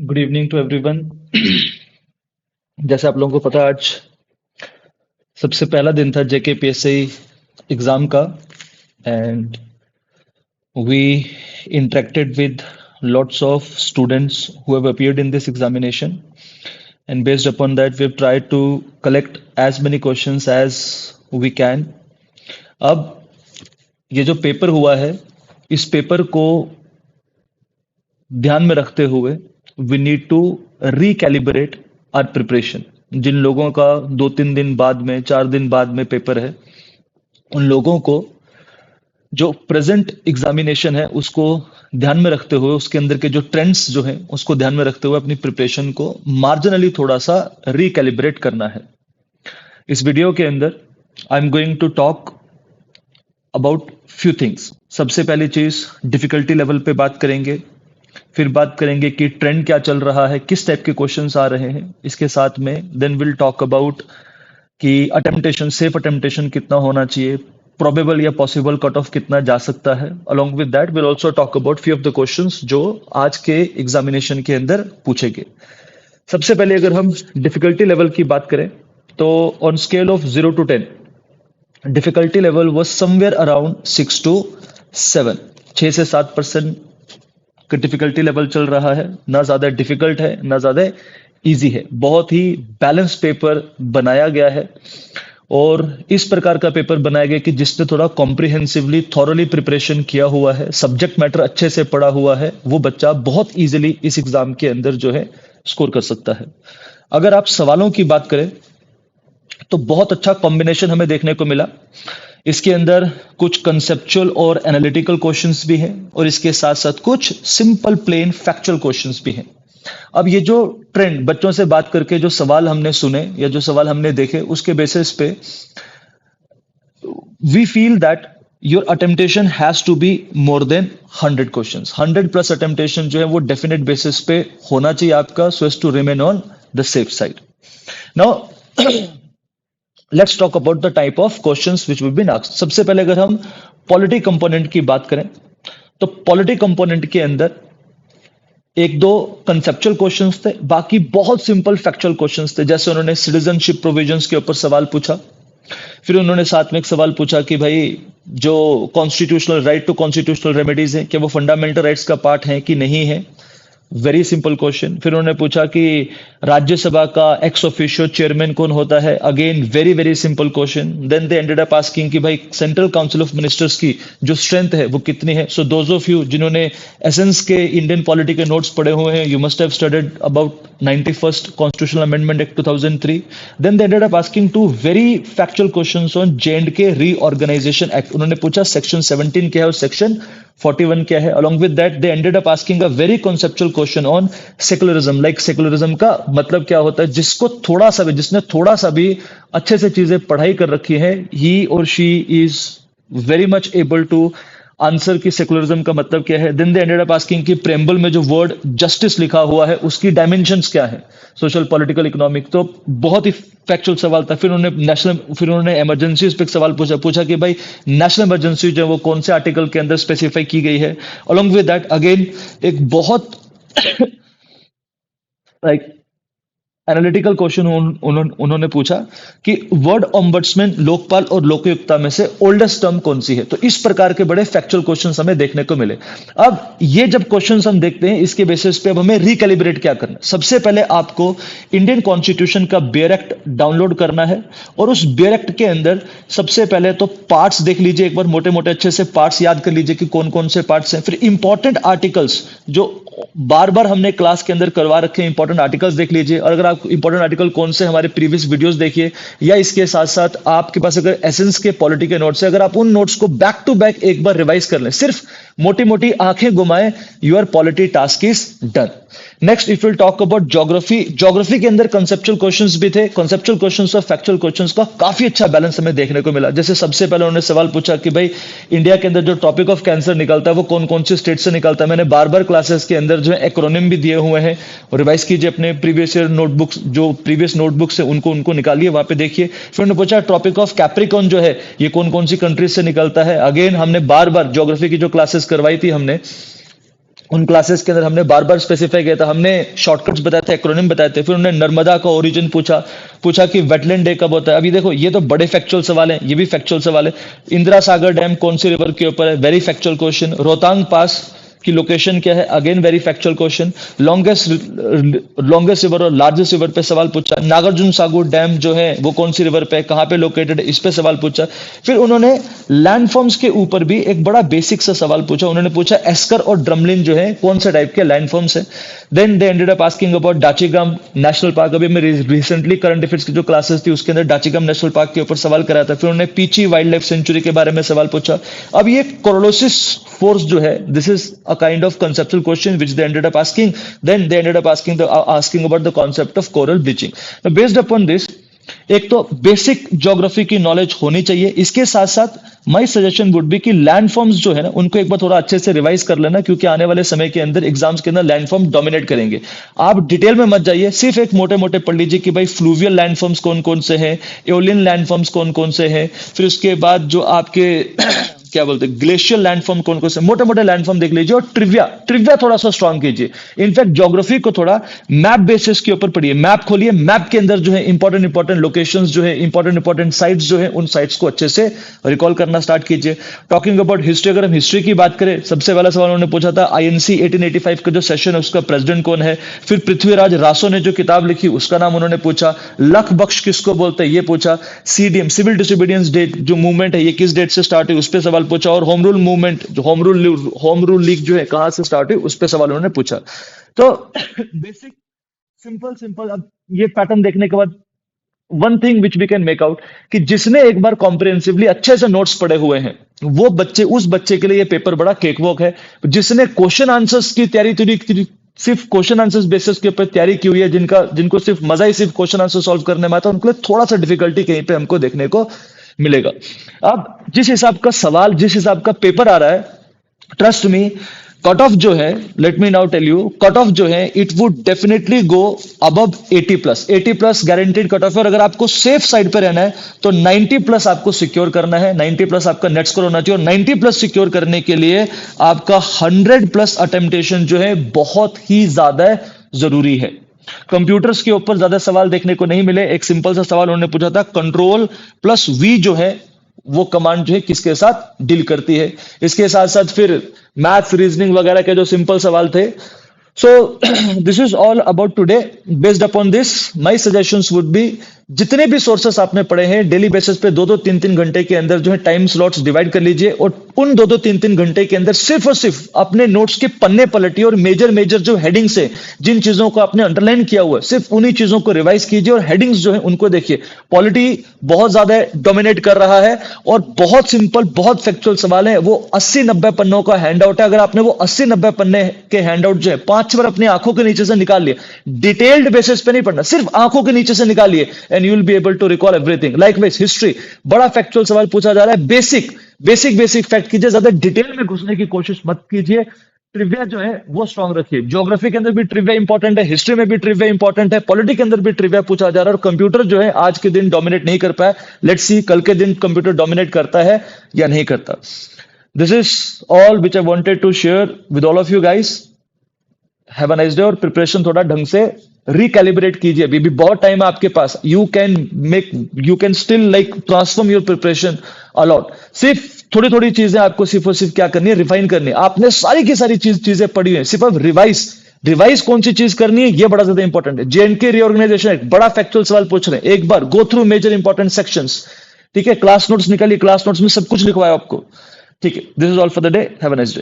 Good evening to everyone. जैसे आप लोगों को पता है, आज सबसे पहला दिन था जेके पीएसआई एग्जाम का। And we interacted with lots of students who have appeared in this examination, and based upon that we've tried to collect as many questions as we can. अब ये जो पेपर हुआ है, इस पेपर को ध्यान में रखते हुए we need to recalibrate our preparation. जिन लोगों का 2-3 दिन बाद में, 4 दिन बाद में पेपर है, उन लोगों को जो प्रेजेंट एग्जामिनेशन है उसको ध्यान में रखते हुए, उसके अंदर के जो ट्रेंड्स जो हैं उसको ध्यान में रखते हुए अपनी प्रिपरेशन को मार्जिनली थोड़ा सा रिकैलिब्रेट करना है। इस वीडियो के अंदर I am going to talk about few things. सबसे पहली चीज, डिफिकल्टी लेवल पे बात करेंगे। फिर बात करेंगे कि ट्रेंड क्या चल रहा है, किस टाइप के क्वेश्चंस आ रहे हैं। इसके साथ में देन विल टॉक अबाउट कि अटेम्प्टेशन, सेफ अटेम्प्टेशन कितना होना चाहिए, प्रोबेबल या पॉसिबल कट ऑफ कितना जा सकता है। Along with that will also talk about few of the questions जो आज के एग्जामिनेशन के अंदर पूछे गए। सबसे पहले अगर हम डिफिकल्टी लेवल की बात करें तो on scale of 0 to 10 difficulty level was somewhere around 6 to 7, 6 से 7% का डिफिकल्टी लेवल चल रहा है। ना ज्यादा डिफिकल्ट है, ना ज्यादा इजी है। बहुत ही बैलेंस पेपर बनाया गया है, और इस प्रकार का पेपर बनाया गया कि जिसने थोड़ा कॉम्प्रिहेंसिवली, थॉरली प्रिपरेशन किया हुआ है, सब्जेक्ट मैटर अच्छे से पढ़ा हुआ है, वो बच्चा बहुत इजीली इस एग्जाम के अंदर जो है स्कोर कर सकता है। अगर आप सवालों की बात करें तो बहुत अच्छा कॉम्बिनेशन हमें देखने को मिला। इसके अंदर कुछ कंसेप्चुअल और एनालिटिकल क्वेश्चंस भी हैं, और इसके साथ साथ कुछ सिंपल प्लेन फैक्चुअल क्वेश्चंस भी हैं। अब ये जो ट्रेंड, बच्चों से बात करके जो सवाल हमने सुने या जो सवाल हमने देखे, उसके बेसिस पे we feel that your attemptation has to be more than 100 questions. 100+ attemptation जो है वो डेफिनेट बेसिस पे होना चाहिए आपका, so as to remain on the safe side. Now let's talk about the type of questions which will be asked. सबसे पहले अगर हम पॉलिटी कंपोनेंट की बात करें तो पॉलिटी कंपोनेंट के अंदर एक दो कंसेप्चुअल क्वेश्चंस थे, बाकी बहुत सिंपल फैक्चुअल क्वेश्चंस थे। जैसे उन्होंने सिटीजनशिप प्रोविजंस के ऊपर सवाल पूछा, फिर उन्होंने साथ में एक सवाल पूछा कि भाई जो constitutional right to constitutional remedies है, क्या वो फंडामेंटल राइट्स का पार्ट है कि नहीं है। Very simple question. फिर उन्होंने पूछा कि राज्यसभा का एक्स ऑफिशियो चेयरमैन कौन होता है। Again very very simple question. Then they ended up asking कि भाई सेंट्रल काउंसिल ऑफ मिनिस्टर्स की जो स्ट्रेंथ है वो कितनी है। सो दोज ऑफ यू जिन्होंने एसेंस के इंडियन पॉलिटी के नोट्स पढ़े हुए हैं, you must have studied about 91st constitutional amendment act 2003। Then they ended up asking to very factual questions on J&K reorganization act. उन्होंने पूछा सेक्शन 17 क्या है और सेक्शन 41 क्या है। Along with that, they ended up asking a very conceptual question on secularism. Like secularism का मतलब क्या होता है, जिसको थोड़ा सा भी, जिसने थोड़ा सा भी अच्छे से चीजें पढ़ाई कर रखी है, he or she is very much able to answer की सेकुलरिज्म का मतलब क्या है। Then they ended up asking कि प्रेम्बल में जो वर्ड जस्टिस लिखा हुआ है उसकी डायमेंशंस क्या है, सोशल, पॉलिटिकल, इकोनॉमिक। तो बहुत ही फैक्चुअल सवाल था। फिर उन्होंने इमरजेंसीज पे एक सवाल पूछा कि भाई नेशनल इमरजेंसी जो है वो कौन से आर्टिकल के अंदर स्पेसिफाई की गई है। अलोंग विद दैट अगेन एक बहुत लाइक एनालिटिकल क्वेश्चन उन्होंने पूछा कि वर्ड ऑम्बड्समैन, लोकपाल और लोकायुक्ता में से ओल्डेस्ट टर्म कौन सी है। तो इस प्रकार के बड़े फैक्चुअल क्वेश्चंस हमें देखने को मिले। अब ये जब क्वेश्चंस हम देखते हैं, इसके बेसिस पे अब हमें रिकैलिब्रेट क्या करना है। सबसे पहले आपको इंडियन कॉन्स्टिट्यूशन का बेयर एक्ट डाउनलोड करना है, और उस बेयर एक्ट के अंदर सबसे पहले तो पार्ट्स देख लीजिए, एक बार मोटे मोटे अच्छे से पार्ट्स याद कर लीजिए कि कौन कौन से पार्ट्स हैं। फिर इंपॉर्टेंट आर्टिकल्स जो बार बार हमने क्लास के अंदर करवा रखे हैं, इंपॉर्टेंट आर्टिकल्स देख लीजिए। और अगर आप इंपॉर्टेंट आर्टिकल कौन से, हमारे प्रीवियस वीडियोस देखिए, या इसके साथ साथ आपके पास अगर एसेंस के पॉलिटी के नोट्स है, अगर आप उन नोट्स को बैक टू बैक एक बार रिवाइज कर लें, सिर्फ मोटी मोटी आंखें घुमाएं, your polity task is done. Next if will talk about geography. Geography के अंदर कंसेप्चुअल क्वेश्चंस भी थे। कंसेप्चुअल क्वेश्चंस और फैक्चुअल क्वेश्चंस का काफी अच्छा बैलेंस हमें देखने को मिला। जैसे सबसे पहले उन्होंने सवाल पूछा कि भाई इंडिया के अंदर जो टॉपिक ऑफ कैंसर निकलता है वो कौन कौन से स्टेट से निकलता है। मैंने बार बार क्लासेस के अंदर जो है एक्रोनिम भी दिए हुए हैं, रिवाइज कीजिए अपने प्रीवियस ईयर नोटबुक्स, जो प्रीवियस नोटबुक्स है उनको निकालिए, वहां पे देखिए। फिर उन्होंने पूछा टॉपिक ऑफ कैप्रिकॉन जो है ये कौन कौन सी कंट्रीज से निकलता है। अगेन हमने बार बार ज्योग्राफी की जो क्लासेस करवाई थी हमने, उन क्लासेस के अंदर हमने बार बार स्पेसिफाई किया था, हमने शॉर्टकट्स बताए थे, एक्रोनिम बताए थे, फिर उन्होंने नर्मदा का ओरिजिन पूछा, पूछा कि वेटलैंड डे कब होता है। अभी देखो ये तो बड़े फैक्चुअल सवाल हैं, ये भी फैक्चुअल सवाल है। इंदिरा सागर डैम कौन सी रिवर के ऊपर है, वेरी फैक्चुअल क्वेश्चन। रोहतांग पास की लोकेशन क्या है, again very factual question. Longest river और लार्जेस्ट रिवर पे सवाल पूछा। नागार्जुन सागर डैम जो है वो कौन सी रिवर पे है, कहां पे लोकेटेड है, इस पे सवाल पूछा। फिर उन्होंने लैंडफॉर्म्स के ऊपर भी एक बड़ा बेसिक सा सवाल पूछा, उन्होंने पूछा एस्कर और ड्रमलिन जो है कौन सा टाइप के लैंडफॉर्म्स है। Then they ended up asking about Dachigam national park. अभी मैं रिसेंटली करंट अफेयर्स की जो क्लासेस थी उसके अंदर डाचीगम नेशनल पार्क के ऊपर सवाल कराया था। फिर उन्होंने पीची वाइल्ड लाइफ सेंचुरी के बारे में सवाल पूछा। अब ये कोरोलोसिस फोर्स जो है, this is a kind of conceptual question which they ended up asking. Then they ended up asking about the concept of coral bleaching. Now based upon this, एक तो बेसिक ज्योग्राफी की नॉलेज होनी चाहिए। इसके साथ साथ माय सजेशन वुड बी कि landforms जो है ना उनको एक बार थोड़ा अच्छे से रिवाइज कर लेना, क्योंकि आने वाले समय के अंदर एग्जाम्स के अंदर लैंडफॉर्म डोमिनेट करेंगे। आप डिटेल में मत जाइए, सिर्फ एक मोटे मोटे पढ़ लीजिए कि भाई फ्लूवियल लैंडफॉर्म्स कौन कौन से हैं, एओलियन लैंडफॉर्म्स कौन कौन से हैं, फिर उसके बाद जो आपके क्या बोलते हैं ग्लेशियल लैंडफॉर्म कौन कौन से, मोटे मोटे लैंडफॉर्म देख लीजिए। और ट्रिविया थोड़ा सा स्ट्रांग कीजिए। इनफैक्ट ज्योग्राफी को थोड़ा मैप बेसिस के ऊपर पढ़िए। मैप खोलिए, मैप के अंदर जो है इंपॉर्टेंट लोकेशंस जो है, इंपॉर्टेंट साइट्स जो है, उन साइट्स को अच्छे से रिकॉल करना स्टार्ट कीजिए। टॉकिंग अबाउट हिस्ट्री, अगर हम हिस्ट्री की बात करें, सबसे पहला सवाल उन्होंने पूछा था आईएनसी 1885 का जो सेशन है उसका प्रेसिडेंट कौन है। फिर पृथ्वीराज रासो ने जो किताब लिखी उसका नाम उन्होंने पूछा। लख बख्श किसको बोलते हैं ये पूछा। सीडीएम सिविल डिसोबीडियंस डेट जो मूवमेंट है ये किस डेट से स्टार्ट हुई उस पर सवाल पूछा। और होम रूल मूवमेंट जो होम रूल लीग जो है कहां से स्टार्ट हुई उस पर सवाल उन्होंने पूछा। तो बेसिक सिंपल अब ये पैटर्न देखने के बाद one thing which we can make out कि जिसने एक बार कॉम्प्रिहेंसिवली अच्छे से नोट्स पढ़े हुए हैं वो बच्चे, उस बच्चे के लिए ये पेपर बड़ा केक वॉक है। जिसने क्वेश्चन आंसर्स की तैयारी सिर्फ क्वेश्चन आंसर्स बेसिस के ऊपर तैयारी की हुई है, जिनको सिर्फ मजा ही सिर्फ क्वेश्चन आंसर सॉल्व करने में आता है, उनके लिए थोड़ा सा डिफिकल्टी कहीं पे हमको देखने को मिलेगा। अब जिस हिसाब का सवाल, जिस हिसाब का पेपर आ रहा है, ट्रस्ट मी कट ऑफ जो है, let me now tell you, cut off जो है it would definitely go above 80+। Guaranteed cut off है। और अगर आपको सेफ साइड पे रहना है तो 90+ आपको सिक्योर करना है। 90+ आपका नेट स्कोर होना चाहिए। और 90+ सिक्योर करने के लिए आपका 100+ अटेम्प्टेशन जो है बहुत ही ज्यादा जरूरी है। कंप्यूटर्स के ऊपर ज्यादा सवाल देखने को नहीं मिले। एक सिंपल सा सवाल उन्होंने पूछा था, Ctrl+V जो है वो कमांड जो है किसके साथ डील करती है। इसके साथ साथ फिर मैथ्स, रीजनिंग वगैरह के जो सिंपल सवाल थे। So this is all about today. Based upon this my suggestions would be, जितने भी सोर्सेस आपने पढ़े हैं डेली बेसिस पे 2-2, 3-3 घंटे के अंदर जो है टाइम स्लॉट्स डिवाइड कर लीजिए। और उन 2-2, 3-3 घंटे के अंदर सिर्फ और सिर्फ अपने नोट्स के पन्ने पलटिए और मेजर जो हेडिंग्स है, जिन चीजों को आपने अंडरलाइन किया हुआ है, सिर्फ उन्हीं चीजों को रिवाइज कीजिए और हेडिंग्स जो है उनको देखिए। पॉलिटी बहुत ज्यादा डोमिनेट कर रहा है और बहुत सिंपल, बहुत फैक्चुअल सवाल है। वो 80-90 पन्नों का हैंड आउट है। अगर आपने वो 80-90 पन्ने के हैंड आउट जो है 5 बार अपनी आंखों के नीचे से निकाल लिए, डिटेल्ड बेसिस पे नहीं पढ़ना, सिर्फ आंखों के नीचे से निकालिए, and you will be able to recall everything. Likewise history, बड़ा फैक्चुअल सवाल पूछा जा रहा है, बेसिक फैक्ट कीजिए, ज्यादा डिटेल में घुसने की कोशिश मत कीजिए। ट्रिविया जो है वो स्ट्रांग रखिए। ज्योग्राफी के अंदर भी ट्रिविया इंपॉर्टेंट है, हिस्ट्री में भी ट्रिविया इंपॉर्टेंट है, पॉलिटी के अंदर भी ट्रिविया पूछा जा रहा है। और कंप्यूटर जो है आज के दिन डोमिनेट नहीं कर पाया, लेट्स सी कल के दिन कंप्यूटर डोमिनेट करता है या नहीं करता। This is all which I wanted to share with all of you guys. Have a nice day. और प्रिपरेशन थोड़ा ढंग से रिकैलिब्रेट कीजिए। अभी भी बहुत टाइम है आपके पास। You can still like transform your preparation a lot. सिर्फ थोड़ी थोड़ी चीजें आपको सिर्फ और सिर्फ क्या करनी है, रिफाइन करनी है। आपने सारी की सारी चीजें पढ़ी है, सिर्फ अब रिवाइज कौन सी चीज करनी है ये बड़ा ज्यादा इंपॉर्टेंट है। जेएनके रीऑर्गेनाइजेशन एक बड़ा फैक्चुअल सवाल पूछ रहे हैं, एक बार go through major important sections. ठीक है, क्लास नोट्स निकालिए, क्लास नोट्स में सब कुछ लिखवाया आपको। ठीक है, this is all for the day. Have a nice day.